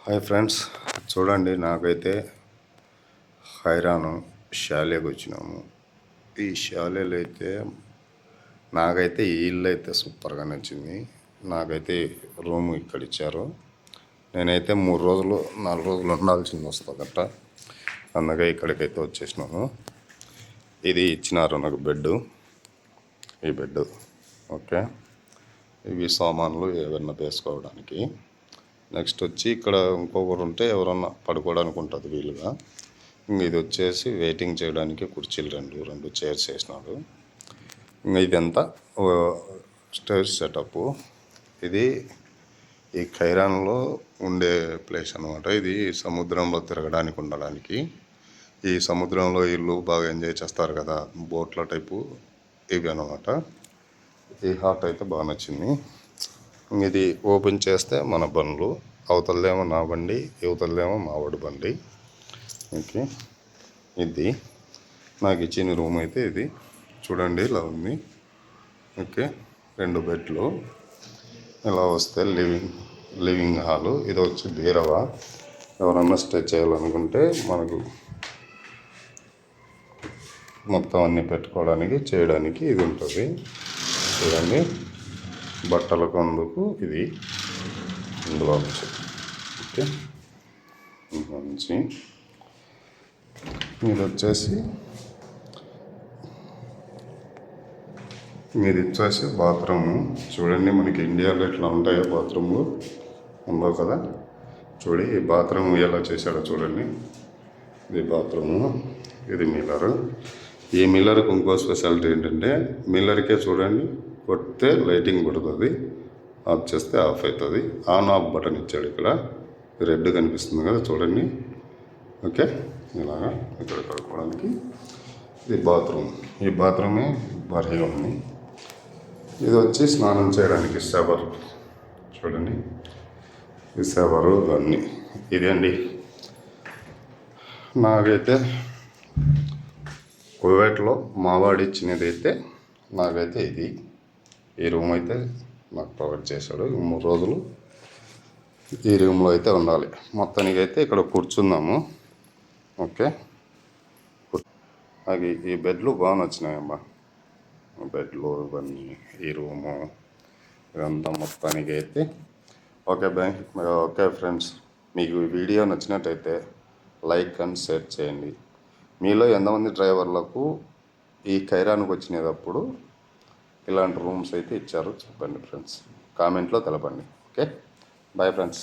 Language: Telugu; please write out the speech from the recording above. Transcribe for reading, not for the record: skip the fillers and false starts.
హాయ్ ఫ్రెండ్స్, చూడండి నాకైతే హైరాను షాలేకి వచ్చినాము. ఈ షాలేలో అయితే నాకైతే ఈ ఇల్లు అయితే సూపర్గా నచ్చింది. నాకైతే రూమ్ ఇక్కడ ఇచ్చారు. నేనైతే 3 రోజులు 4 రోజులు ఉండాల్సింది వస్తుందట. అందుకే ఇక్కడికైతే వచ్చేసినాను. ఇది ఇచ్చినారు నాకు బెడ్. ఈ బెడ్ ఓకే. ఇవి సామాన్లు ఏమన్నా వేసుకోవడానికి. నెక్స్ట్ వచ్చి ఇక్కడ ఇంకొకరు ఉంటే ఎవరన్నా పడుకోవడానికి ఉంటుంది వీలుగా. ఇంక ఇది వచ్చేసి వెయిటింగ్ చేయడానికి కుర్చీలు రెండు చైర్స్ వేసినాడు. ఇంకా ఇదంతా స్టేజ్ సెటప్. ఇది ఈ ఖైరాన్లో ఉండే ప్లేస్ అనమాట. ఇది సముద్రంలో తిరగడానికి ఉండడానికి. ఈ సముద్రంలో ఇల్లు బాగా ఎంజాయ్ చేస్తారు కదా, బోట్ల టైపు ఇవి అనమాట. ఈ హాట్ అయితే బాగా నచ్చింది. ఇది ఓపెన్ చేస్తే మన బండ్లు, అవతలదేమో నా బండి, యువతలదేమో మా వాడి బండి. ఓకే, ఇది నాకు ఇచ్చిన రూమ్ అయితే ఇది చూడండి ఇలా ఉంది. ఓకే, 2 బెడ్లు. ఇలా వస్తే లివింగ్ హాలు. ఇది వచ్చి బీరవా. ఎవరన్నా స్టే చేయాలనుకుంటే మనకు మొత్తం అన్నీ పెట్టుకోవడానికి చేయడానికి ఇది ఉంటుంది. చూడండి, బట్టలకు అందుకు ఇది ఇందులో నుంచి. ఓకే, ఇందులో నుంచి ఇది వచ్చేసి బాత్రూము. చూడండి, మనకి ఇండియాలో ఎట్లా ఉంటాయో బాత్రూమ్లు ఉండవు కదా. చూడి ఈ బాత్రూమ్ ఎలా చేశాడో చూడండి. ఇది బాత్రూము, ఇది మిల్లరు. ఈ మిల్లర్కి ఇంకో స్పెషాలిటీ ఏంటంటే, మిల్లర్కే చూడండి కొడితే లైటింగ్ పడుతుంది, ఆఫ్ చేస్తే ఆఫ్ అవుతుంది. ఆన్ ఆఫ్ బటన్ ఇచ్చాడు. ఇక్కడ రెడ్ కనిపిస్తుంది కదా చూడండి. ఓకే, ఇలాగా ఇక్కడ కడుక్కోవడానికి ఇది బాత్రూమ్. ఈ బాత్రూమే భారీగా ఉంది. ఇది వచ్చి స్నానం చేయడానికి షవర్. చూడండి, ఈ షవరు అన్నీ ఇదే అండి. నాకైతే కువైట్లో మావాడు ఇచ్చినది అయితే నాకైతే ఇది ఈ రూమ్ అయితే నాకు ప్రొవైడ్ చేశాడు. 3 రోజులు ఈ రూమ్లో అయితే ఉండాలి. మొత్తానికి అయితే ఇక్కడ కూర్చుందాము. ఓకే, నాకు ఈ బెడ్లు బాగా నచ్చినాయమ్మా. బెడ్లు ఇవన్నీ, ఈ రూము ఇదంతా మొత్తానికి అయితే ఓకే. ఓకే ఫ్రెండ్స్, మీకు ఈ వీడియో నచ్చినట్టయితే లైక్ అండ్ షేర్ చేయండి. మీలో ఎంతమంది డ్రైవర్లకు ఈ ఖైరానికి వచ్చినప్పుడు ఇలాంటి రూమ్స్ అయితే ఇచ్చారో చెప్పండి ఫ్రెండ్స్. కామెంట్లో తెలపండి. Okay, bye friends.